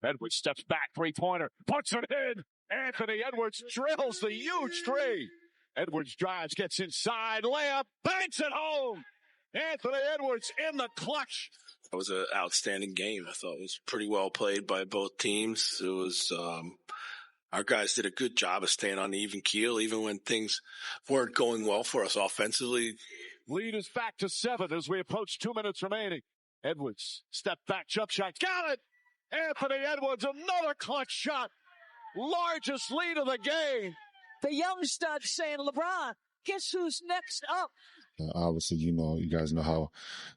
Edwards steps back, three-pointer, puts it in. Anthony Edwards drills the huge three. Edwards drives, gets inside, layup, banks it home. Anthony Edwards in the clutch. It was an outstanding game. I thought it was pretty well played by both teams. It was, our guys did a good job of staying on the even keel, even when things weren't going well for us offensively. Lead is back to 7 as we approach 2 minutes remaining. Edwards, step back, jump shot, got it! Anthony Edwards, another clutch shot. Largest lead of the game. The young stud saying, LeBron, guess who's next up? Obviously, you guys know how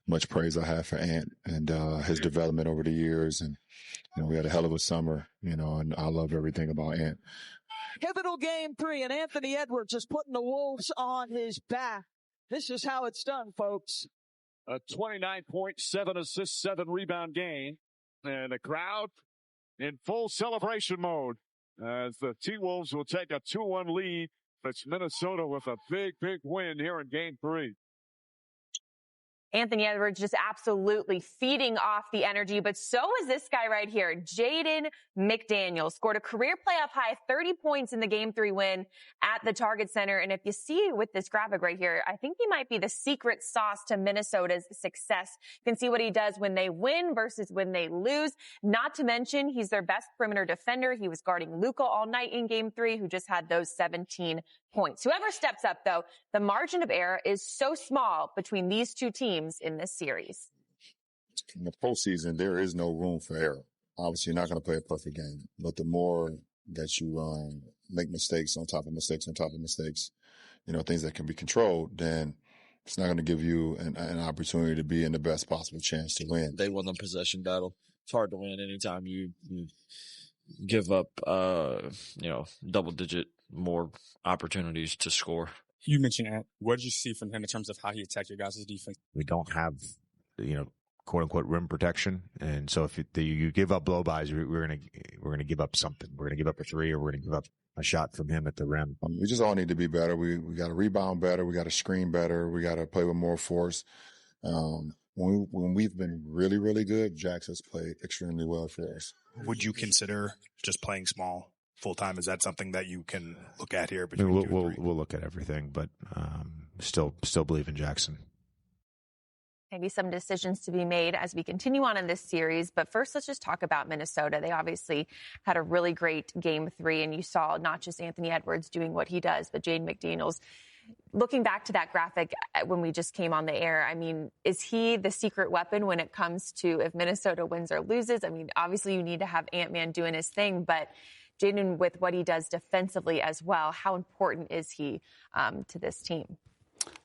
much praise I have for Ant and his development over the years. And, we had a hell of a summer, and I love everything about Ant. Pivotal game 3, and Anthony Edwards is putting the Wolves on his back. This is how it's done, folks. A 29.7 assist, 7 rebound game. And the crowd in full celebration mode as the T-Wolves will take a 2-1 lead. It's Minnesota with a big, big win here in game 3. Anthony Edwards just absolutely feeding off the energy, but so is this guy right here, Jaden McDaniels. Scored a career playoff high 30 points in the Game 3 win at the Target Center. And if you see with this graphic right here, I think he might be the secret sauce to Minnesota's success. You can see what he does when they win versus when they lose. Not to mention, he's their best perimeter defender. He was guarding Luka all night in Game 3, who just had those 17 points. Whoever steps up, though, the margin of error is so small between these two teams in this series. In the postseason, there is no room for error. Obviously, you're not going to play a perfect game, but the more that you make mistakes on top of mistakes on top of mistakes, things that can be controlled, then it's not going to give you an opportunity to be in the best possible chance to win. They won the possession battle. It's hard to win anytime you give up, double-digit more opportunities to score. You mentioned Ant. What did you see from him in terms of how he attacked your guys' defense? We don't have, quote unquote rim protection, and so if you give up blow-bys, we're gonna give up something. We're gonna give up a three, or we're gonna give up a shot from him at the rim. We just all need to be better. We got to rebound better. We got to screen better. We got to play with more force. When we've been really, really good, Jax has played extremely well for us. Would you consider just playing small full time? Is that something that you can look at here? We'll look at everything, but still believe in Jackson. Maybe some decisions to be made as we continue on in this series. But first, let's just talk about Minnesota. They obviously had a really great Game 3, and you saw not just Anthony Edwards doing what he does, but Jaden McDaniels. Looking back to that graphic when we just came on the air, I mean, is he the secret weapon when it comes to if Minnesota wins or loses? I mean, obviously you need to have Ant-Man doing his thing, but Jaden, with what he does defensively as well, how important is he to this team?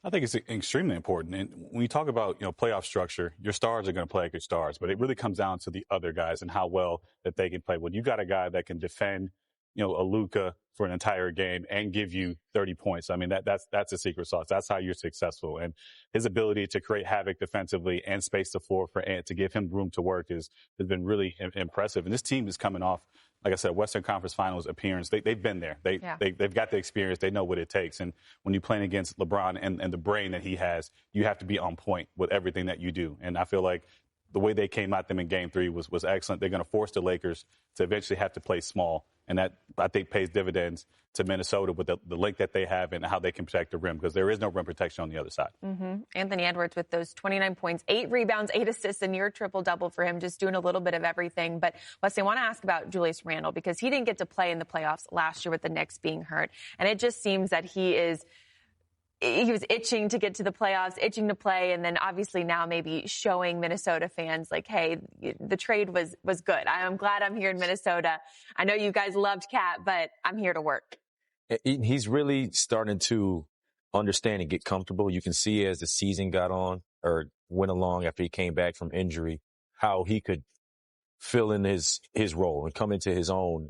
I think it's extremely important. And when you talk about, playoff structure, your stars are going to play like your stars, but it really comes down to the other guys and how well that they can play. When you got a guy that can defend, a Luka for an entire game and give you 30 points. I mean, that's a secret sauce. That's how you're successful. And his ability to create havoc defensively and space the floor for Ant to give him room to work has been really impressive. And this team is coming off, like I said, Western Conference Finals appearance. They've been there. They've got the experience. They know what it takes. And when you're playing against LeBron and the brain that he has, you have to be on point with everything that you do. And I feel like the way they came at them in Game 3 was excellent. They're going to force the Lakers to eventually have to play small. And that, I think, pays dividends to Minnesota with the length that they have and how they can protect the rim, because there is no rim protection on the other side. Mm-hmm. Anthony Edwards with those 29 points, 8 rebounds, 8 assists, a near triple-double for him, just doing a little bit of everything. But Wesley, I want to ask about Julius Randle, because he didn't get to play in the playoffs last year with the Knicks being hurt. And it just seems that he was itching to get to the playoffs, itching to play, and then obviously now maybe showing Minnesota fans like, hey, the trade was good. I'm glad I'm here in Minnesota. I know you guys loved Cat, but I'm here to work. He's really starting to understand and get comfortable. You can see as the season got on or went along after he came back from injury, how he could fill in his role and come into his own,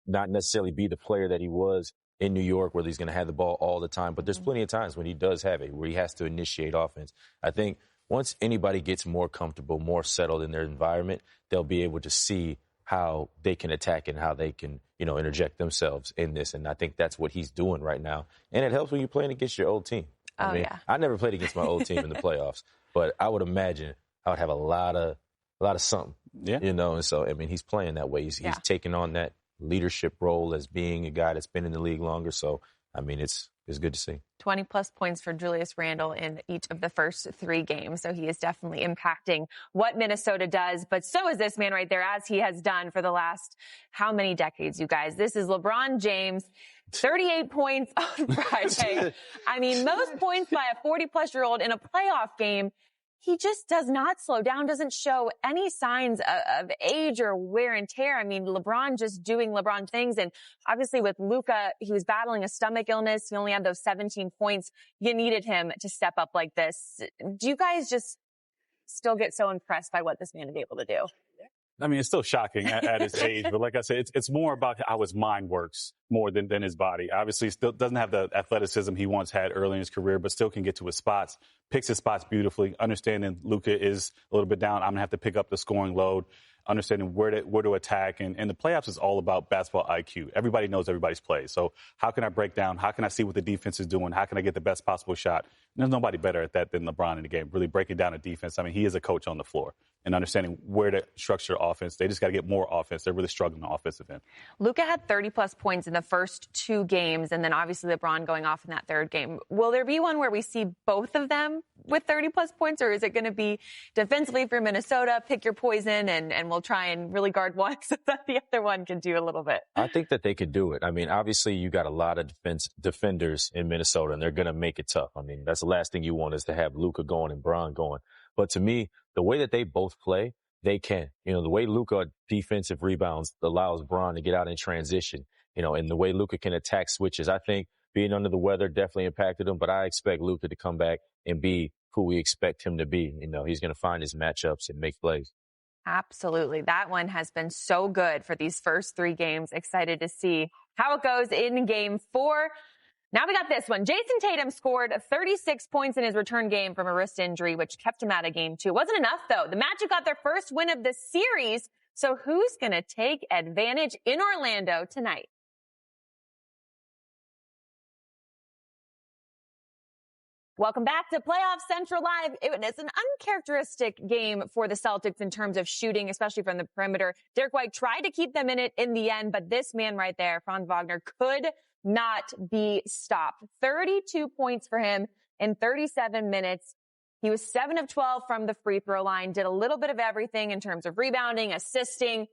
not necessarily be the player that he was in New York, where he's going to have the ball all the time. But there's plenty of times when he does have it, where he has to initiate offense. I think once anybody gets more comfortable, more settled in their environment, they'll be able to see how they can attack and how they can, interject themselves in this. And I think that's what he's doing right now. And it helps when you're playing against your old team. I never played against my old team in the playoffs, but I would imagine I would have a lot of something Yeah. And so, I mean, he's playing that way. He's taking on that leadership role as being a guy that's been in the league longer. So, I mean, it's good to see. 20-plus points for Julius Randle in each of the first 3 games. So he is definitely impacting what Minnesota does. But so is this man right there, as he has done for the last how many decades, you guys? This is LeBron James, 38 points on Friday. I mean, most points by a 40-plus-year-old in a playoff game. He just does not slow down, doesn't show any signs of age or wear and tear. I mean, LeBron just doing LeBron things. And obviously with Luka, he was battling a stomach illness. He only had those 17 points. You needed him to step up like this. Do you guys just still get so impressed by what this man is able to do? I mean, it's still shocking at his age, but like I said, it's more about how his mind works more than his body. Obviously, still doesn't have the athleticism he once had early in his career, but still can get to his spots, picks his spots beautifully, understanding Luka is a little bit down. I'm going to have to pick up the scoring load, understanding where to attack. And the playoffs is all about basketball IQ. Everybody knows everybody's plays. So how can I break down? How can I see what the defense is doing? How can I get the best possible shot? And there's nobody better at that than LeBron in the game, really breaking down a defense. I mean, he is a coach on the floor and understanding where to structure offense. They just got to get more offense. They're really struggling on the offensive end. Luka had 30-plus points in the first 2 games, and then obviously LeBron going off in that 3rd game. Will there be one where we see both of them with 30-plus points, or is it going to be defensively for Minnesota, pick your poison, and we'll try and really guard one so that the other one can do a little bit? I think that they could do it. I mean, obviously you got a lot of defenders in Minnesota, and they're going to make it tough. I mean, that's the last thing you want is to have Luka going and Bron going. But to me, the way that they both play, they can. The way Luka defensive rebounds allows Bron to get out in transition, and the way Luka can attack switches. I think being under the weather definitely impacted him, but I expect Luka to come back and be who we expect him to be. He's going to find his matchups and make plays. Absolutely. That one has been so good for these first 3 games. Excited to see how it goes in game 4. Now we got this one. Jason Tatum scored 36 points in his return game from a wrist injury, which kept him out of game 2. Wasn't enough, though. The Magic got their first win of the series. So who's going to take advantage in Orlando tonight? Welcome back to Playoff Central Live. It's an uncharacteristic game for the Celtics in terms of shooting, especially from the perimeter. Derek White tried to keep them in it in the end, but this man right there, Franz Wagner, could not be stopped. 32 points for him in 37 minutes. He was 7 of 12 from the free throw line, did a little bit of everything in terms of rebounding, assisting.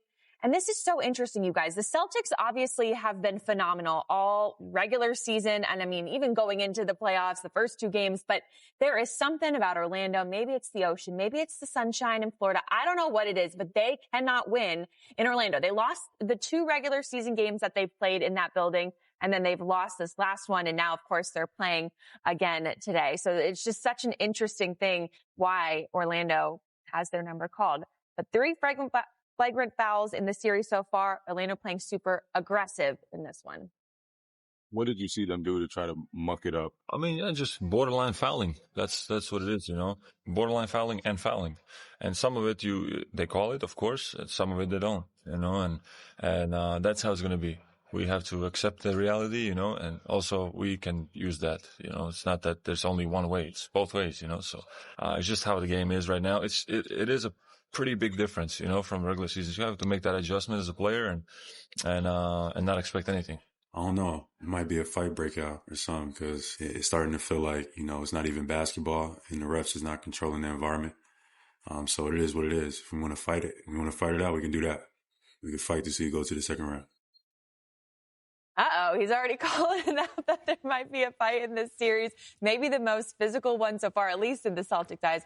And this is so interesting, you guys. The Celtics obviously have been phenomenal all regular season. And I mean, even going into the playoffs, the first 2 games, but there is something about Orlando. Maybe it's the ocean. Maybe it's the sunshine in Florida. I don't know what it is, but they cannot win in Orlando. They lost the 2 regular season games that they played in that building. And then they've lost this last one. And now, of course, they're playing again today. So it's just such an interesting thing why Orlando has their number called. But 3 flagrant fouls in the series so far. Orlando playing super aggressive in this one. What did you see them do to try to muck it up? I mean, just borderline fouling. That's what it is, borderline fouling and fouling. And some of it they call it, of course. Some of it they don't, and that's how it's going to be. We have to accept the reality, and also we can use that, it's not that there's only one way. It's both ways, so, it's just how the game is right now. It is a pretty big difference, from regular seasons. You have to make that adjustment as a player and not expect anything. I don't know. It might be a fight breakout or something because it's starting to feel like, it's not even basketball and the refs is not controlling the environment. So it is what it is. If we want to fight it, out, we can do that. We can fight to see it go to the second round. He's already calling out that there might be a fight in this series. Maybe the most physical one so far, at least in the Celtics' eyes.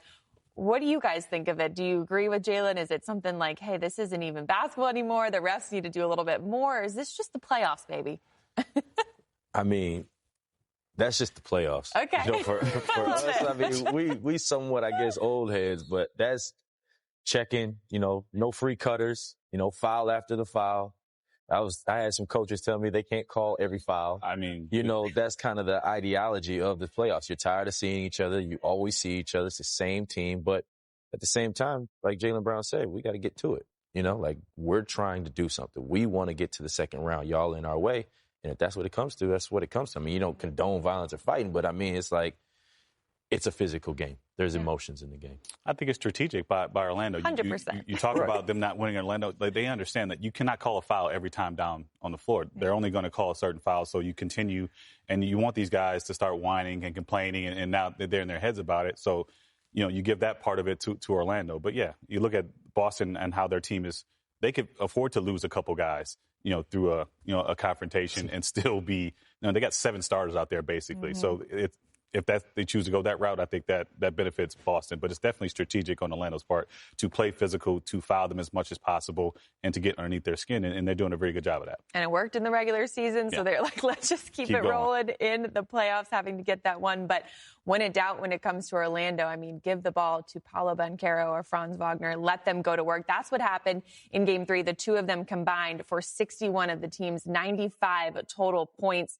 What do you guys think of it? Do you agree with Jalen? Is it something like, hey, this isn't even basketball anymore, the refs need to do a little bit more? Or is this just the playoffs, baby? I mean, that's just the playoffs. Okay. For us, I mean, we somewhat, I guess, old heads, but that's checking, no free cutters, foul after the foul. I had some coaches tell me they can't call every foul. I mean, that's kind of the ideology of the playoffs. You're tired of seeing each other. You always see each other. It's the same team. But at the same time, like Jaylen Brown said, we got to get to it. We're trying to do something. We want to get to the second round. Y'all in our way. And if that's what it comes to, that's what it comes to. I mean, you don't condone violence or fighting, but I mean, it's like it's a physical game. There's emotions in the game. I think it's strategic by Orlando. 100%. You talk about them not winning Orlando. Like, they understand that you cannot call a foul every time down on the floor. They're only going to call a certain foul, so you continue. And you want these guys to start whining and complaining, and now they're in their heads about it. So, you give that part of it to Orlando. But, yeah, you look at Boston and how their team is. They could afford to lose a couple guys, through a confrontation and still be, they got 7 starters out there basically. Mm-hmm. So if they choose to go that route, I think that benefits Boston. But it's definitely strategic on Orlando's part to play physical, to foul them as much as possible, and to get underneath their skin. And they're doing a very good job of that. And it worked in the regular season, so they're like, let's just keep it rolling in the playoffs, having to get that one. But when in doubt, when it comes to Orlando, I mean, give the ball to Paolo Banchero or Franz Wagner. Let them go to work. That's what happened in Game 3. The two of them combined for 61 of the team's 95 total points.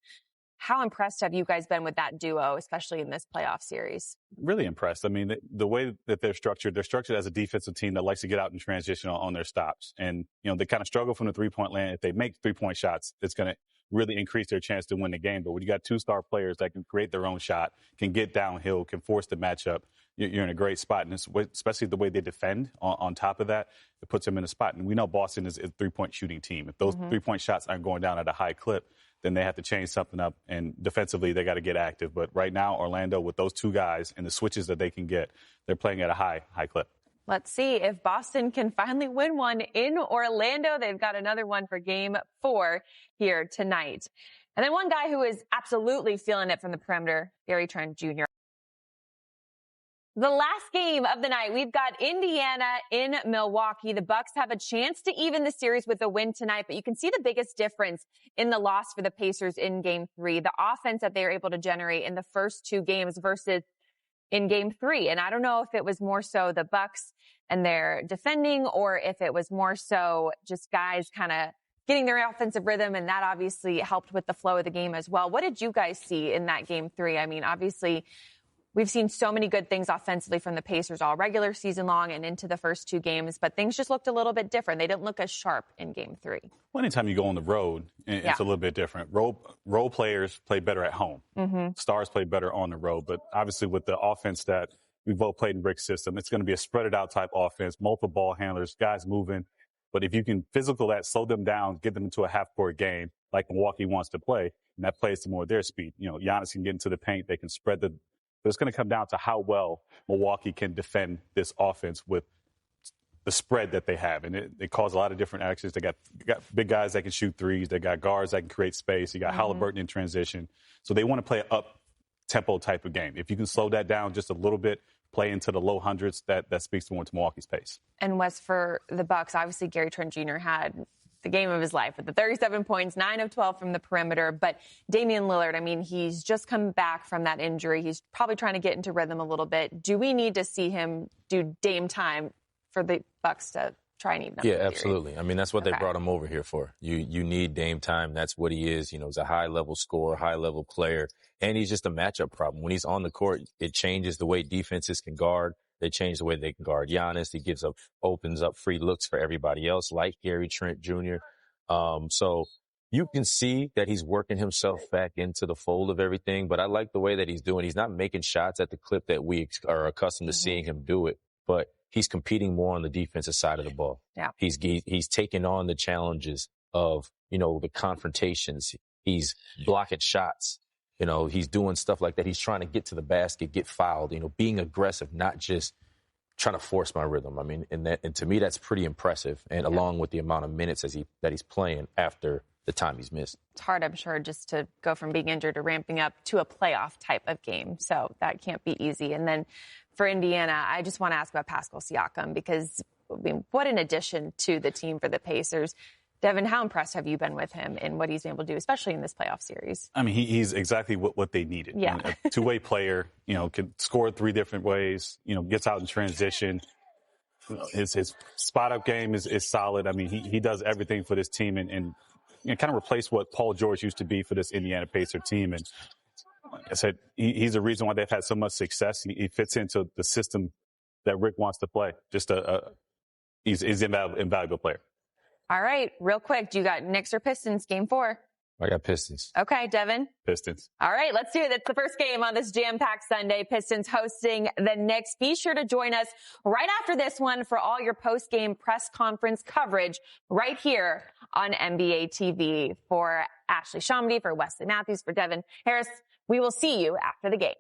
How impressed have you guys been with that duo, especially in this playoff series? Really impressed. I mean, the way that they're structured as a defensive team that likes to get out and transition on their stops. And, they kind of struggle from the three-point land. If they make three-point shots, it's going to really increase their chance to win the game. But when you got 2 star players that can create their own shot, can get downhill, can force the matchup, you're in a great spot. And especially the way they defend on top of that, it puts them in a spot. And we know Boston is a three-point shooting team. If those three-point shots aren't going down at a high clip, then they have to change something up. And defensively, they got to get active. But right now, Orlando, with those 2 guys and the switches that they can get, they're playing at a high clip. Let's see if Boston can finally win one in Orlando. They've got another one for Game 4 here tonight. And then one guy who is absolutely feeling it from the perimeter, Gary Trent Jr. The last game of the night, we've got Indiana in Milwaukee. The Bucks have a chance to even the series with a win tonight, but you can see the biggest difference in the loss for the Pacers in Game 3. The offense that they were able to generate in the first 2 games versus in Game 3. And I don't know if it was more so the Bucks and their defending, or if it was more so just guys kind of getting their offensive rhythm, and that obviously helped with the flow of the game as well. What did you guys see in that Game 3? I mean, obviously, we've seen so many good things offensively from the Pacers all regular season long and into the first 2 games, but things just looked a little bit different. They didn't look as sharp in Game 3. Well, anytime you go on the road, it's a little bit different. Role players play better at home. Mm-hmm. Stars play better on the road. But obviously with the offense that we both played in Rick's system, it's going to be a spread out type offense, multiple ball handlers, guys moving. But if you can physical that, slow them down, get them into a half-court game like Milwaukee wants to play, and that plays to more of their speed. Giannis can get into the paint. They can spread but it's going to come down to how well Milwaukee can defend this offense with the spread that they have. And it caused a lot of different actions. They got big guys that can shoot threes. They got guards that can create space. You got Halliburton in transition. So they want to play an up-tempo type of game. If you can slow that down just a little bit, play into the low hundreds, that speaks more to Milwaukee's pace. And Wes, for the Bucks, obviously Gary Trent Jr. had the game of his life with the 37 points, 9 of 12 from the perimeter. But Damian Lillard, I mean, he's just come back from that injury. He's probably trying to get into rhythm a little bit. Do we need to see him do Dame time for the Bucks to try and even up the series? Absolutely. I mean, that's what they brought him over here for. You need Dame time. That's what he is. He's a high-level scorer, high-level player, and he's just a matchup problem. When he's on the court, it changes the way defenses can guard. They change the way they can guard Giannis. He opens up free looks for everybody else, like Gary Trent Jr. So you can see that he's working himself back into the fold of everything, but I like the way that he's doing. He's not making shots at the clip that we are accustomed to seeing him do it, but he's competing more on the defensive side of the ball. Yeah. He's taking on the challenges of, the confrontations. He's blocking shots. He's doing stuff like that. He's trying to get to the basket, get fouled, being aggressive, not just trying to force my rhythm. I mean, and to me, that's pretty impressive. And along with the amount of minutes that he's playing after the time he's missed. It's hard, I'm sure, just to go from being injured to ramping up to a playoff type of game. So that can't be easy. And then for Indiana, I just want to ask about Pascal Siakam because, what an addition to the team for the Pacers. Devin, how impressed have you been with him and what he's been able to do, especially in this playoff series? I mean, he's exactly what they needed. Yeah. A two-way player, can score 3 different ways, gets out in transition. His spot-up game is solid. I mean, he does everything for this team and kind of replace what Paul George used to be for this Indiana Pacer team. And like I said, he's the reason why they've had so much success. He fits into the system that Rick wants to play. He's an invaluable player. All right, real quick, do you got Knicks or Pistons, Game 4? I got Pistons. Okay, Devin. Pistons. All right, let's do it. It's the first game on this jam-packed Sunday. Pistons hosting the Knicks. Be sure to join us right after this one for all your post-game press conference coverage right here on NBA TV. For Ashley Shamdi, for Wesley Matthews, for Devin Harris, we will see you after the game.